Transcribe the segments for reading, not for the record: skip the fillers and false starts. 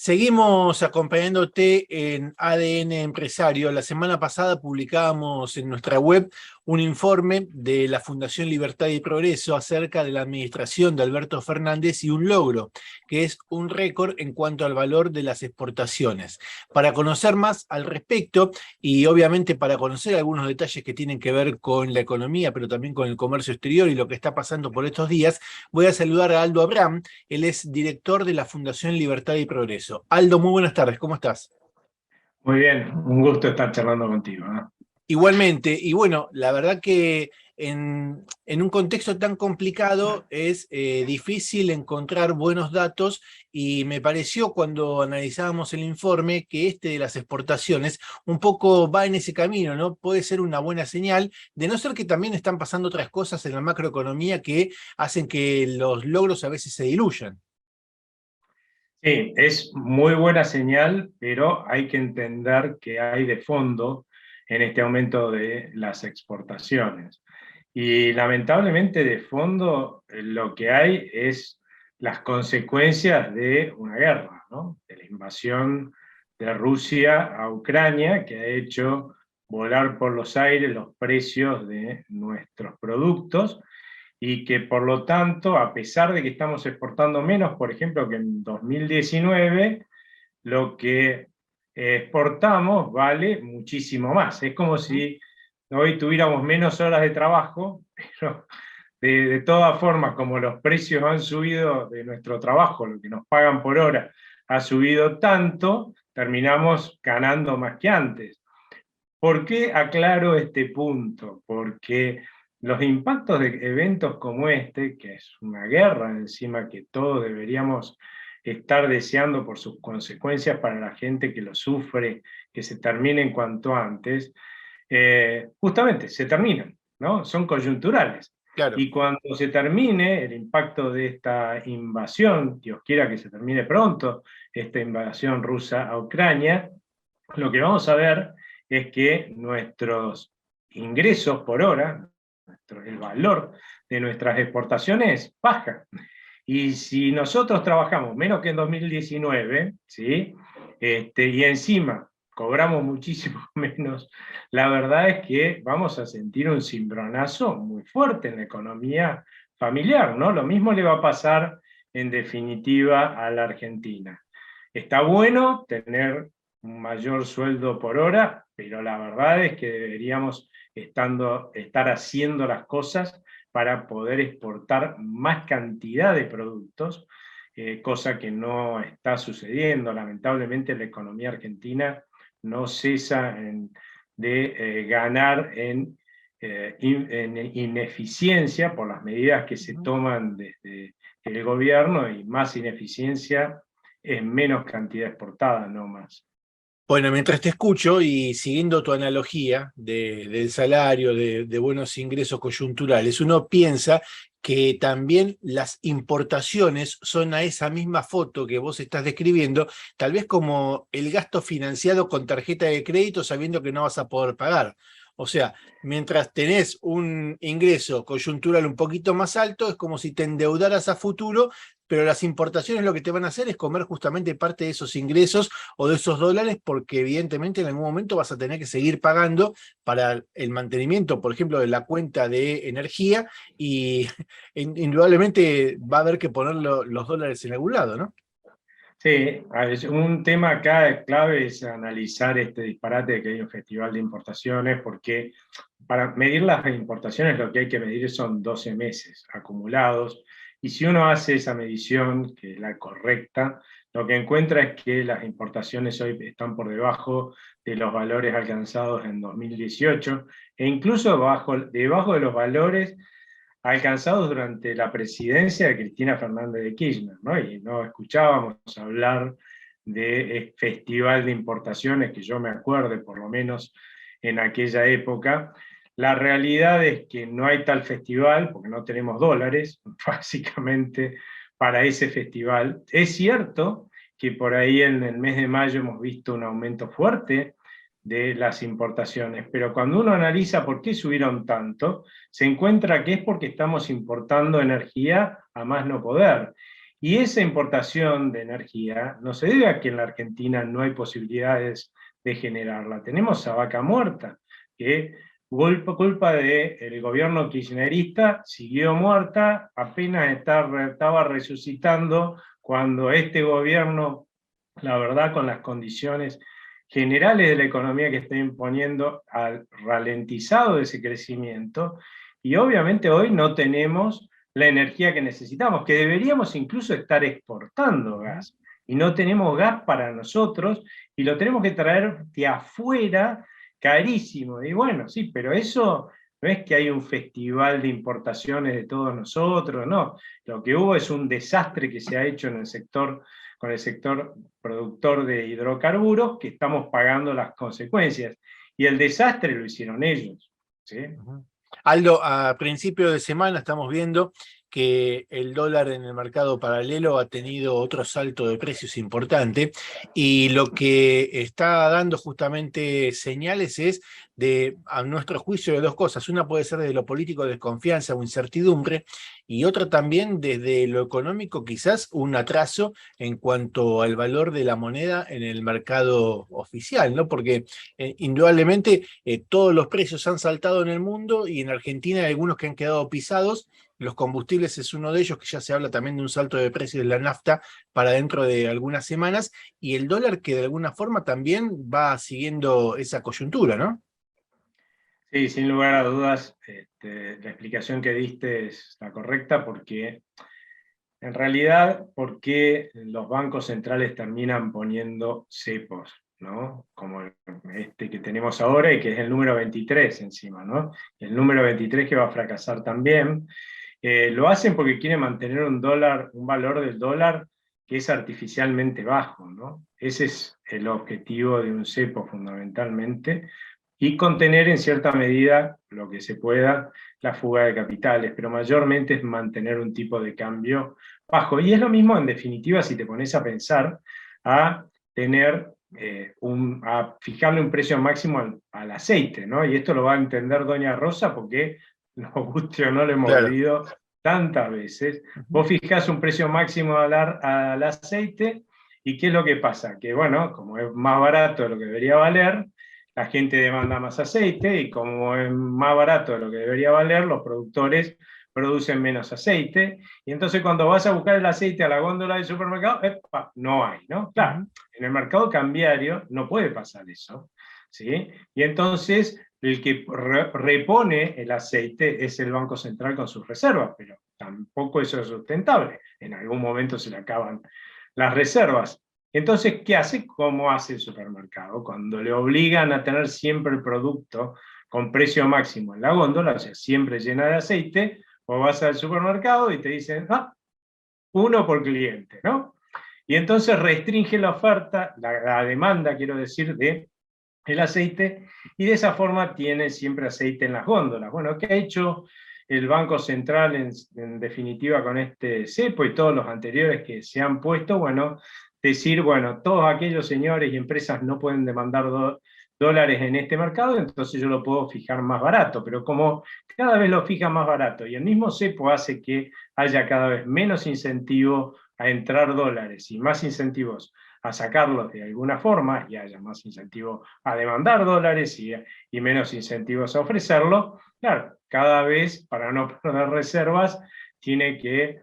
Seguimos acompañándote en ADN Empresario. La semana pasada publicábamos en nuestra web un informe de la Fundación Libertad y Progreso acerca de la administración de Alberto Fernández y un logro, que es un récord en cuanto al valor de las exportaciones. Para conocer más al respecto y obviamente para conocer algunos detalles que tienen que ver con la economía, pero también con el comercio exterior y lo que está pasando por estos días, voy a saludar a Aldo Abraham. Él es director de la Fundación Libertad y Progreso. Aldo, muy buenas tardes, ¿cómo estás? Muy bien, un gusto estar charlando contigo, ¿no? Igualmente, y bueno, la verdad que en un contexto tan complicado es difícil encontrar buenos datos y me pareció cuando analizábamos el informe que este de las exportaciones un poco va en ese camino, ¿no? Puede ser una buena señal, de no ser que también están pasando otras cosas en la macroeconomía que hacen que los logros a veces se diluyan. Sí, es muy buena señal, pero hay que entender que hay de fondo en este aumento de las exportaciones. Y lamentablemente de fondo lo que hay es las consecuencias de una guerra, ¿no? De la invasión de Rusia a Ucrania, que ha hecho volar por los aires los precios de nuestros productos, y que por lo tanto, a pesar de que estamos exportando menos, por ejemplo, que en 2019, lo que exportamos vale muchísimo más. Es como si hoy tuviéramos menos horas de trabajo, pero de todas formas, como los precios han subido de nuestro trabajo, lo que nos pagan por hora ha subido tanto, terminamos ganando más que antes. ¿Por qué aclaro este punto? Porque los impactos de eventos como este, que es una guerra encima que todos deberíamos estar deseando por sus consecuencias para la gente que lo sufre, que se terminen cuanto antes, justamente se terminan, ¿no? Son coyunturales. Claro. Y cuando se termine el impacto de esta invasión, Dios quiera que se termine pronto, esta invasión rusa a Ucrania, lo que vamos a ver es que nuestros ingresos por hora, el valor de nuestras exportaciones baja. Y si nosotros trabajamos menos que en 2019, ¿sí? Y encima cobramos muchísimo menos, la verdad es que vamos a sentir un cimbronazo muy fuerte en la economía familiar, ¿no? Lo mismo le va a pasar en definitiva a la Argentina. Está bueno tener un mayor sueldo por hora, pero la verdad es que deberíamos estar haciendo las cosas para poder exportar más cantidad de productos, cosa que no está sucediendo. Lamentablemente la economía argentina no cesa de ganar en ineficiencia por las medidas que se toman desde el gobierno, y más ineficiencia es menos cantidad exportada, no más. Bueno, mientras te escucho y siguiendo tu analogía del salario, de buenos ingresos coyunturales, uno piensa que también las importaciones son a esa misma foto que vos estás describiendo, tal vez como el gasto financiado con tarjeta de crédito sabiendo que no vas a poder pagar. O sea, mientras tenés un ingreso coyuntural un poquito más alto, es como si te endeudaras a futuro, pero las importaciones lo que te van a hacer es comer justamente parte de esos ingresos o de esos dólares, porque evidentemente en algún momento vas a tener que seguir pagando para el mantenimiento, por ejemplo, de la cuenta de energía, y indudablemente va a haber que poner los dólares en algún lado, ¿no? Sí, un tema acá clave es analizar este disparate de que hay un festival de importaciones, porque para medir las importaciones lo que hay que medir son 12 meses acumulados, y si uno hace esa medición, que es la correcta, lo que encuentra es que las importaciones hoy están por debajo de los valores alcanzados en 2018, e incluso debajo de los valores alcanzados durante la presidencia de Cristina Fernández de Kirchner, ¿no? Y no escuchábamos hablar de festival de importaciones, que yo me acuerde por lo menos en aquella época. La realidad es que no hay tal festival, porque no tenemos dólares, básicamente, para ese festival. Es cierto que por ahí en el mes de mayo hemos visto un aumento fuerte de las importaciones, pero cuando uno analiza por qué subieron tanto, se encuentra que es porque estamos importando energía a más no poder. Y esa importación de energía no se debe a que en la Argentina no hay posibilidades de generarla. Tenemos a vaca muerta, que culpa del gobierno kirchnerista siguió muerta, apenas estaba resucitando cuando este gobierno, la verdad, con las condiciones generales de la economía que está imponiendo, ha ralentizado ese crecimiento, y obviamente hoy no tenemos la energía que necesitamos, que deberíamos incluso estar exportando gas, y no tenemos gas para nosotros, y lo tenemos que traer de afuera, carísimo. Y bueno, sí, pero eso no es que hay un festival de importaciones de todos nosotros, no. Lo que hubo es un desastre que se ha hecho en el sector, con el sector productor de hidrocarburos, que estamos pagando las consecuencias. Y el desastre lo hicieron ellos, ¿sí? Aldo, a principio de semana estamos viendo que el dólar en el mercado paralelo ha tenido otro salto de precios importante, y lo que está dando justamente señales es de, a nuestro juicio, de dos cosas. Una puede ser de lo político, desconfianza o incertidumbre, y otra también desde lo económico, quizás un atraso en cuanto al valor de la moneda en el mercado oficial, ¿no? Porque indudablemente todos los precios han saltado en el mundo, y en Argentina hay algunos que han quedado pisados. Los combustibles es uno de ellos, que ya se habla también de un salto de precios de la nafta para dentro de algunas semanas, y el dólar, que de alguna forma también va siguiendo esa coyuntura, ¿no? Sí, sin lugar a dudas, la explicación que diste es la correcta, porque en realidad, ¿por qué los bancos centrales terminan poniendo cepos, ¿no? Como este que tenemos ahora, y que es el número 23 encima, ¿no? El número 23 que va a fracasar también. Lo hacen porque quieren mantener un dólar, un valor del dólar que es artificialmente bajo, ¿no? Ese es el objetivo de un cepo fundamentalmente, y contener en cierta medida lo que se pueda la fuga de capitales, pero mayormente es mantener un tipo de cambio bajo. Y es lo mismo, en definitiva, si te pones a pensar, a tener a fijarle un precio máximo al aceite, ¿no? Y esto lo va a entender doña Rosa, porque nos guste o no lo hemos Claro. vivido tantas veces. Vos fijás un precio máximo al aceite, y ¿qué es lo que pasa? Que bueno, como es más barato de lo que debería valer, la gente demanda más aceite, y como es más barato de lo que debería valer, los productores producen menos aceite, y entonces cuando vas a buscar el aceite a la góndola del supermercado, ¡epa!, no hay, ¿no? Claro, en el mercado cambiario no puede pasar eso, ¿sí? Y entonces el que repone el aceite es el Banco Central con sus reservas, pero tampoco eso es sustentable. En algún momento se le acaban las reservas. Entonces, ¿qué hace? ¿Cómo hace el supermercado? Cuando le obligan a tener siempre el producto con precio máximo en la góndola, o sea, siempre llena de aceite, o vas al supermercado y te dicen, uno por cliente, ¿no? Y entonces restringe la oferta, la demanda, quiero decir, de el aceite, y de esa forma tiene siempre aceite en las góndolas. Bueno, ¿qué ha hecho el Banco Central en definitiva con este cepo y todos los anteriores que se han puesto? Bueno, decir, bueno, todos aquellos señores y empresas no pueden demandar dólares en este mercado, entonces yo lo puedo fijar más barato, pero como cada vez lo fija más barato, y el mismo cepo hace que haya cada vez menos incentivo a entrar dólares y más incentivos a sacarlos de alguna forma, y haya más incentivo a demandar dólares y menos incentivos a ofrecerlo, claro, cada vez, para no perder reservas, tiene que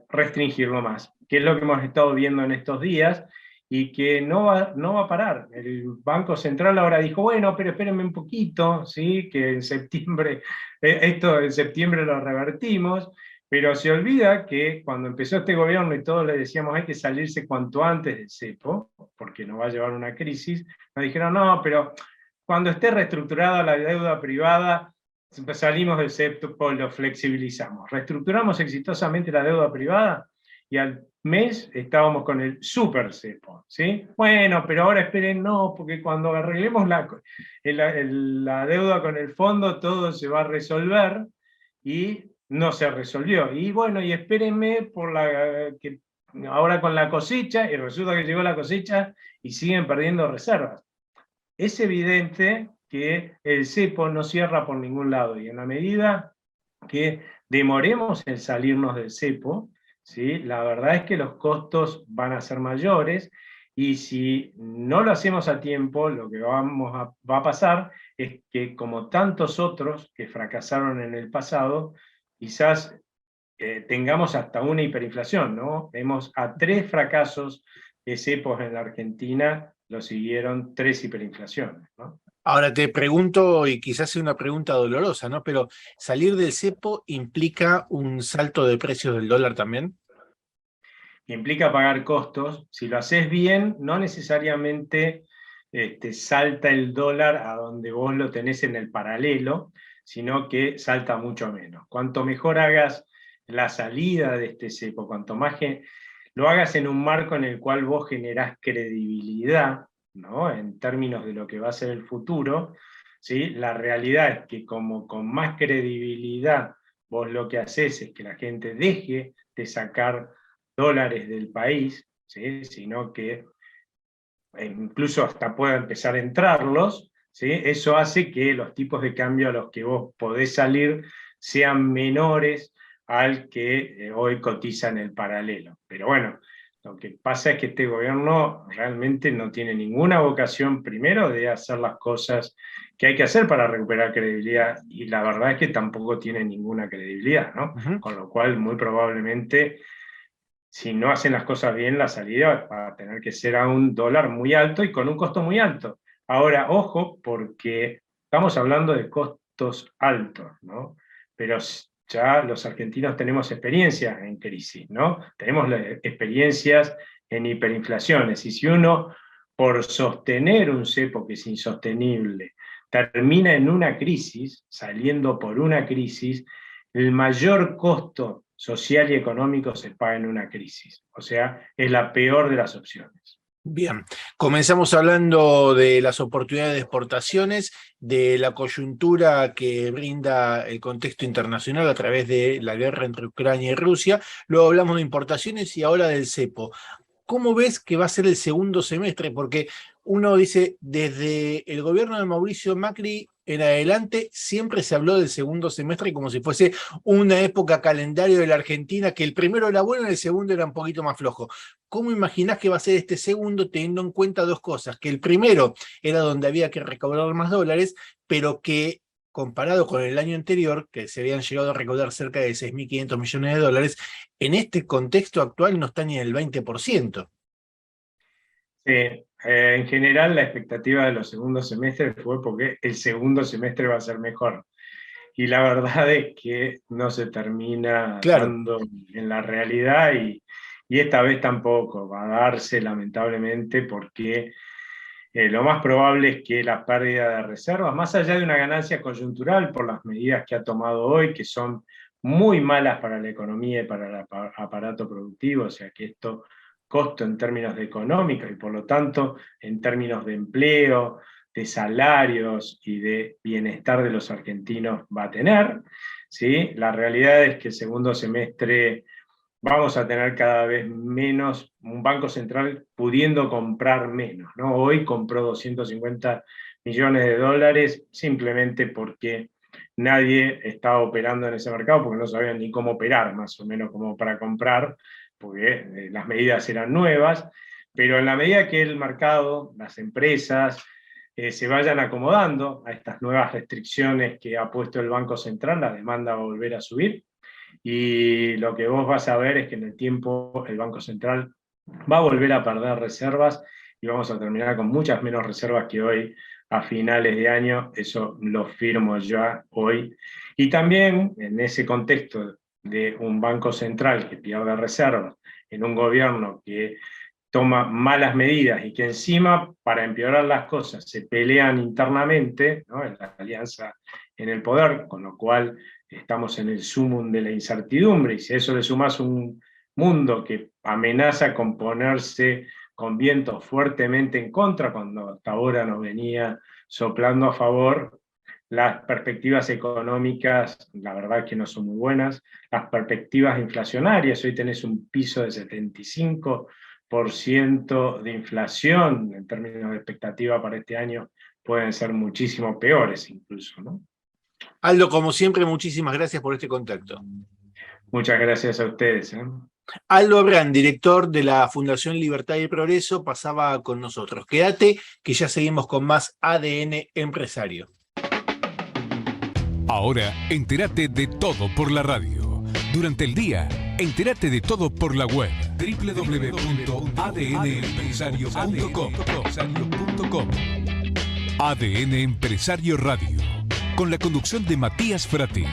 restringirlo más, que es lo que hemos estado viendo en estos días, y que no va a parar. El Banco Central ahora dijo, bueno, pero espérenme un poquito, ¿sí? Que en septiembre, esto en septiembre lo revertimos, pero se olvida que cuando empezó este gobierno y todos le decíamos hay que salirse cuanto antes del cepo, porque nos va a llevar a una crisis, nos dijeron, no, pero cuando esté reestructurada la deuda privada, salimos del cepo, lo flexibilizamos. Reestructuramos exitosamente la deuda privada, y al mes estábamos con el super cepo, ¿sí? Bueno, pero ahora esperen, no, porque cuando arreglemos la deuda con el fondo, todo se va a resolver, y no se resolvió. Y bueno, y espérenme por que ahora con la cosecha, y resulta que llegó la cosecha y siguen perdiendo reservas. Es evidente que el cepo no cierra por ningún lado, y en la medida que demoremos en salirnos del cepo, ¿sí? La verdad es que los costos van a ser mayores y si no lo hacemos a tiempo, lo que va a pasar es que como tantos otros que fracasaron en el pasado, quizás tengamos hasta una hiperinflación, ¿no? Vemos a 3 fracasos de cepos en la Argentina, lo siguieron 3 hiperinflaciones, ¿no? Ahora te pregunto, y quizás sea una pregunta dolorosa, ¿no? Pero ¿salir del cepo implica un salto de precios del dólar también? Implica pagar costos. Si lo haces bien, no necesariamente salta el dólar a donde vos lo tenés en el paralelo, sino que salta mucho menos. Cuanto mejor hagas la salida de este cepo, cuanto más lo hagas en un marco en el cual vos generás credibilidad, ¿no? En términos de lo que va a ser el futuro, ¿sí? La realidad es que como con más credibilidad vos lo que haces es que la gente deje de sacar dólares del país, ¿sí? Sino que incluso hasta pueda empezar a entrarlos, ¿sí? Eso hace que los tipos de cambio a los que vos podés salir sean menores al que hoy cotiza en el paralelo. Pero bueno, lo que pasa es que este gobierno realmente no tiene ninguna vocación, primero, de hacer las cosas que hay que hacer para recuperar credibilidad, y la verdad es que tampoco tiene ninguna credibilidad, ¿no? Ujú. Con lo cual, muy probablemente si no hacen las cosas bien, la salida va a tener que ser a un dólar muy alto y con un costo muy alto. Ahora, ojo, porque estamos hablando de costos altos, ¿no? Pero ya los argentinos tenemos experiencias en crisis, ¿no? Tenemos experiencias en hiperinflaciones. Y si uno, por sostener un cepo que es insostenible, termina en una crisis, saliendo por una crisis, el mayor costo social y económico se paga en una crisis. O sea, es la peor de las opciones. Bien, comenzamos hablando de las oportunidades de exportaciones, de la coyuntura que brinda el contexto internacional a través de la guerra entre Ucrania y Rusia, luego hablamos de importaciones y ahora del cepo. ¿Cómo ves que va a ser el segundo semestre? Porque uno dice, desde el gobierno de Mauricio Macri en adelante, siempre se habló del segundo semestre como si fuese una época calendario de la Argentina, que el primero era bueno y el segundo era un poquito más flojo. ¿Cómo imaginás que va a ser este segundo, teniendo en cuenta dos cosas? Que el primero era donde había que recaudar más dólares, pero que comparado con el año anterior, que se habían llegado a recaudar cerca de 6.500 millones de dólares, en este contexto actual no está ni en el 20%. Sí, en general la expectativa de los segundos semestres fue porque el segundo semestre va a ser mejor. Y la verdad es que no se termina Claro, dando en la realidad y esta vez tampoco va a darse lamentablemente porque lo más probable es que la pérdida de reservas, más allá de una ganancia coyuntural por las medidas que ha tomado hoy, que son muy malas para la economía y para el aparato productivo, o sea que esto costo en términos de económicos y por lo tanto en términos de empleo, de salarios y de bienestar de los argentinos va a tener, ¿sí? La realidad es que el segundo semestre vamos a tener cada vez menos, un banco central pudiendo comprar menos, ¿no? Hoy compró 250 millones de dólares simplemente porque nadie estaba operando en ese mercado, porque no sabían ni cómo operar, más o menos como para comprar, porque las medidas eran nuevas, pero en la medida que el mercado, las empresas, se vayan acomodando a estas nuevas restricciones que ha puesto el Banco Central, la demanda va a volver a subir, y lo que vos vas a ver es que en el tiempo el Banco Central va a volver a perder reservas y vamos a terminar con muchas menos reservas que hoy a finales de año, eso lo firmo ya hoy. Y también en ese contexto de un Banco Central que pierde reservas, en un gobierno que toma malas medidas y que encima, para empeorar las cosas, se pelean internamente, ¿no? En la alianza en el poder, con lo cual estamos en el sumum de la incertidumbre, y si a eso le sumas un mundo que amenaza con ponerse con vientos fuertemente en contra, cuando hasta ahora nos venía soplando a favor, las perspectivas económicas, la verdad que no son muy buenas, las perspectivas inflacionarias, hoy tenés un piso de 75% de inflación, en términos de expectativa para este año, pueden ser muchísimo peores incluso, ¿no? Aldo, como siempre, muchísimas gracias por este contacto. Muchas gracias a ustedes. Aldo Abrán, director de la Fundación Libertad y Progreso, pasaba con nosotros. Quédate, que ya seguimos con más ADN Empresario. Ahora, entérate de todo por la radio. Durante el día, entérate de todo por la web. www.adnempresario.com. ADN Empresario Radio, con la conducción de Matías Frati.